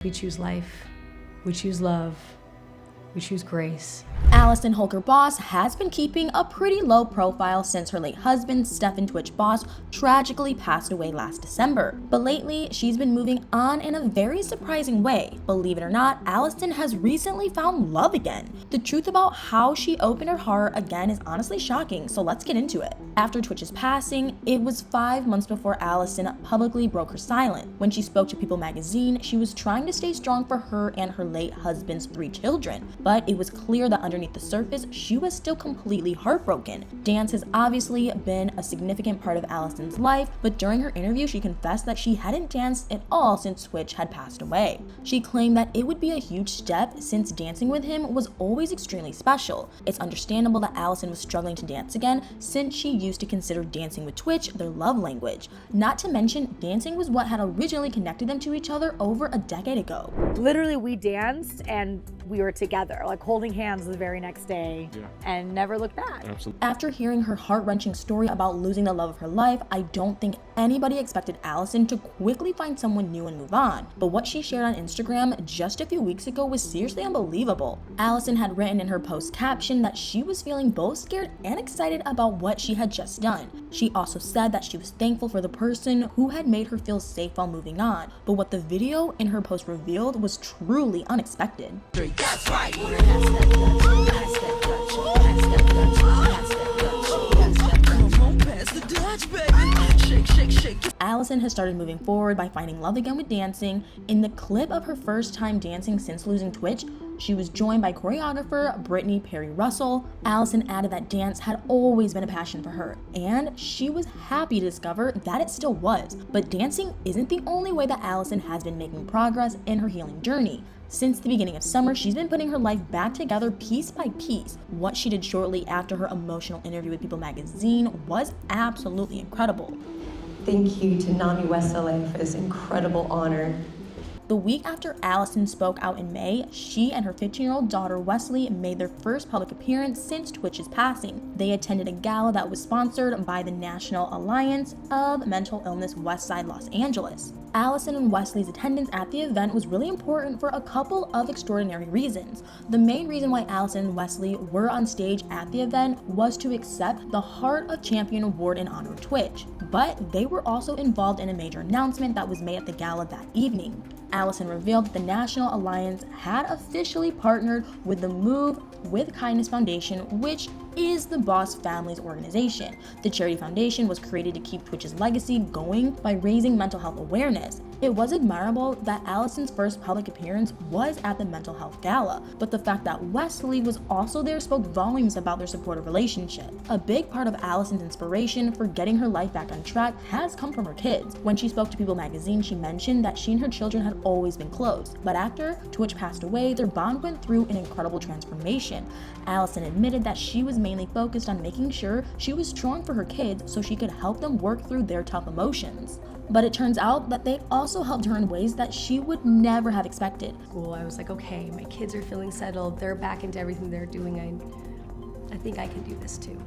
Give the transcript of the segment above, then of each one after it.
We choose life, we choose love, we choose grace. Allison Holker Boss has been keeping a pretty low profile since her late husband, Stephen Twitch Boss, tragically passed away last December. But lately, she's been moving on in a very surprising way. Believe it or not, Allison has recently found love again. The truth about how she opened her heart again is honestly shocking, so let's get into it. After Twitch's passing, it was 5 months before Allison publicly broke her silence. When she spoke to People magazine, she was trying to stay strong for her and her late husband's 3 children. But it was clear that underneath the surface, she was still completely heartbroken. Dance has obviously been a significant part of Allison's life, but during her interview, she confessed that she hadn't danced at all since Twitch had passed away. She claimed that it would be a huge step since dancing with him was always extremely special. It's understandable that Allison was struggling to dance again since she used to consider dancing with Twitch their love language. Not to mention, dancing was what had originally connected them to each other over a decade ago. Literally, we danced and we were together, like holding hands the very next day, and never looked back. Absolutely. After hearing her heart-wrenching story about losing the love of her life, I don't think anybody expected Allison to quickly find someone new and move on. But what she shared on Instagram just a few weeks ago was seriously unbelievable. Allison had written in her post caption that she was feeling both scared and excited about what she had just done. She also said that she was thankful for the person who had made her feel safe while moving on. But what the video in her post revealed was truly unexpected. That's right. Allison has started moving forward by finding love again with dancing. In the clip of her first time dancing since losing Twitch, she was joined by choreographer Brittany Perry Russell. Allison added that dance had always been a passion for her, and she was happy to discover that it still was. But dancing isn't the only way that Allison has been making progress in her healing journey. Since the beginning of summer, she's been putting her life back together piece by piece. What she did shortly after her emotional interview with People magazine was absolutely incredible. Thank you to NAMI West LA for this incredible honor. The week after Allison spoke out in May, she and her 15-year-old daughter Wesley made their first public appearance since Twitch's passing. They attended a gala that was sponsored by the National Alliance of Mental Illness Westside Los Angeles. Allison and Wesley's attendance at the event was really important for a couple of extraordinary reasons. The main reason why Allison and Wesley were on stage at the event was to accept the Heart of Champion Award in honor of Twitch, but they were also involved in a major announcement that was made at the gala that evening. Allison revealed that the National Alliance had officially partnered with the Move with Kindness Foundation, which is the Boss family's organization. The charity foundation was created to keep Twitch's legacy going by raising mental health awareness. It was admirable that Allison's first public appearance was at the mental health gala, but the fact that Wesley was also there spoke volumes about their supportive relationship. A big part of Allison's inspiration for getting her life back on track has come from her kids. When she spoke to People magazine, she mentioned that she and her children had always been close, but after Twitch passed away, their bond went through an incredible transformation. Allison admitted that she was mainly focused on making sure she was strong for her kids so she could help them work through their tough emotions. But it turns out that they also helped her in ways that she would never have expected. Well, I was like, okay, my kids are feeling settled. They're back into everything they're doing. I think I can do this too.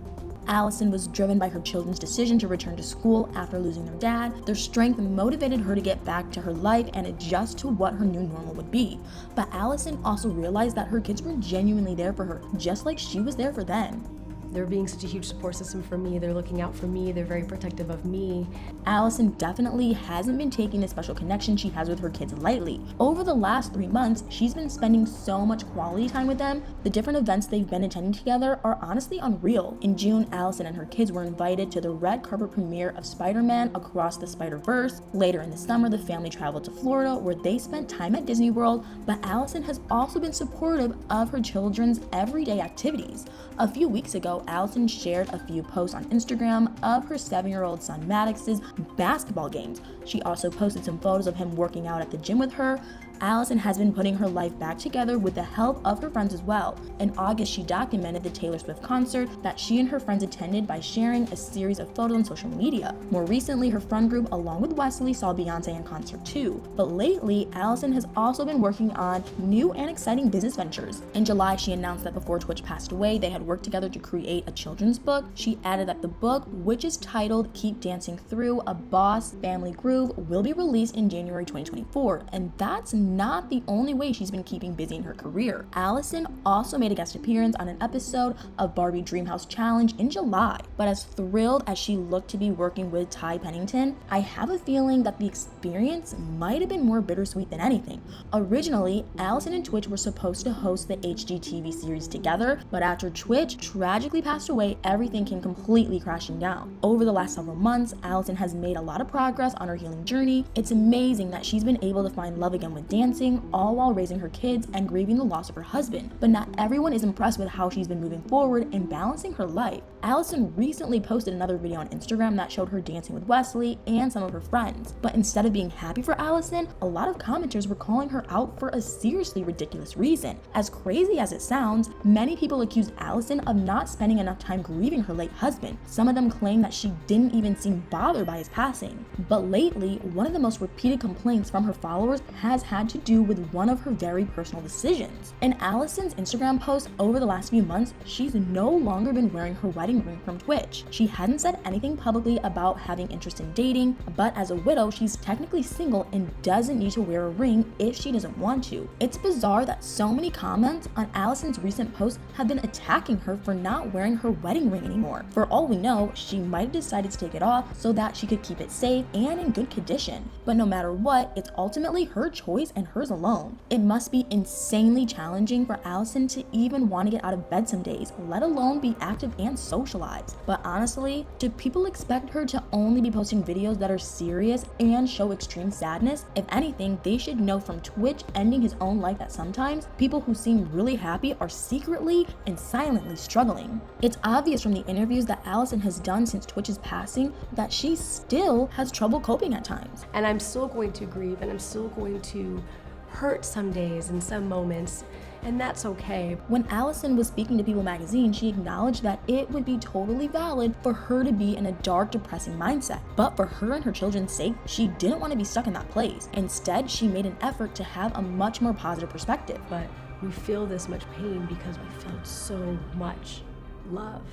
Allison was driven by her children's decision to return to school after losing their dad. Their strength motivated her to get back to her life and adjust to what her new normal would be. But Allison also realized that her kids were genuinely there for her, just like she was there for them. They're being such a huge support system for me. They're looking out for me. They're very protective of me. Allison definitely hasn't been taking the special connection she has with her kids lightly. Over the last 3 months, she's been spending so much quality time with them. The different events they've been attending together are honestly unreal. In June, Allison and her kids were invited to the red carpet premiere of Spider-Man Across the Spider-Verse. Later in the summer, the family traveled to Florida where they spent time at Disney World, but Allison has also been supportive of her children's everyday activities. A few weeks ago, Allison shared a few posts on Instagram of her 7-year-old son Maddox's basketball games. She also posted some photos of him working out at the gym with her. Allison has been putting her life back together with the help of her friends as well. In August, she documented the Taylor Swift concert that she and her friends attended by sharing a series of photos on social media. More recently, her friend group, along with Wesley, saw Beyonce in concert too. But lately, Allison has also been working on new and exciting business ventures. In July, she announced that before Twitch passed away, they had worked together to create a children's book. She added that the book, which is titled Keep Dancing Through, A Boss Family Groove, will be released in January 2024. And that's not the only way she's been keeping busy in her career. Allison also made a guest appearance on an episode of Barbie Dreamhouse Challenge in July, but as thrilled as she looked to be working with Ty Pennington, I have a feeling that the experience might have been more bittersweet than anything. Originally, Allison and Twitch were supposed to host the HGTV series together, but after Twitch tragically passed away, everything came completely crashing down. Over the last several months, Allison has made a lot of progress on her healing journey. It's amazing that she's been able to find love again with dancing, all while raising her kids and grieving the loss of her husband. But not everyone is impressed with how she's been moving forward and balancing her life. Allison recently posted another video on Instagram that showed her dancing with Wesley and some of her friends. But instead of being happy for Allison, a lot of commenters were calling her out for a seriously ridiculous reason. As crazy as it sounds, many people accused Allison of not spending enough time grieving her late husband. Some of them claim that she didn't even seem bothered by his passing. But lately, one of the most repeated complaints from her followers has had to do with one of her very personal decisions. In Allison's Instagram post over the last few months, she's no longer been wearing her wedding ring from Twitch. She hadn't said anything publicly about having interest in dating, but as a widow, she's technically single and doesn't need to wear a ring if she doesn't want to. It's bizarre that so many comments on Allison's recent post have been attacking her for not wearing her wedding ring anymore. For all we know, she might have decided to take it off so that she could keep it safe and in good condition. But no matter what, it's ultimately her choice and hers alone. It must be insanely challenging for Allison to even want to get out of bed some days, let alone be active and socialize. But honestly, do people expect her to only be posting videos that are serious and show extreme sadness? If anything, they should know from Twitch ending his own life that sometimes people who seem really happy are secretly and silently struggling. It's obvious from the interviews that Allison has done since Twitch's passing that she still has trouble coping at times. And I'm still going to grieve, and I'm still going to hurt some days and some moments, and that's okay. When Allison was speaking to People magazine, she acknowledged that it would be totally valid for her to be in a dark, depressing mindset. But for her and her children's sake, she didn't want to be stuck in that place. Instead, she made an effort to have a much more positive perspective. But we feel this much pain because we felt so much love.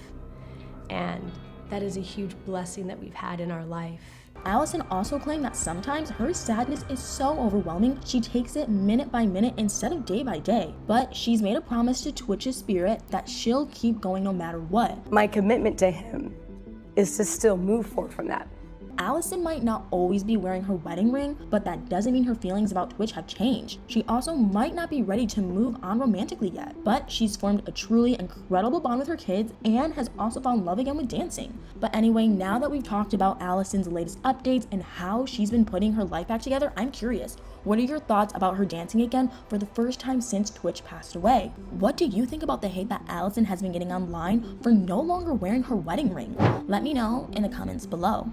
And that is a huge blessing that we've had in our life. Allison also claimed that sometimes her sadness is so overwhelming, she takes it minute by minute instead of day by day. But she's made a promise to Twitch's spirit that she'll keep going no matter what. My commitment to him is to still move forward from that. Allison might not always be wearing her wedding ring, but that doesn't mean her feelings about Twitch have changed. She also might not be ready to move on romantically yet, but she's formed a truly incredible bond with her kids and has also found love again with dancing. But anyway, now that we've talked about Allison's latest updates and how she's been putting her life back together, I'm curious. What are your thoughts about her dancing again for the first time since Twitch passed away? What do you think about the hate that Allison has been getting online for no longer wearing her wedding ring? Let me know in the comments below.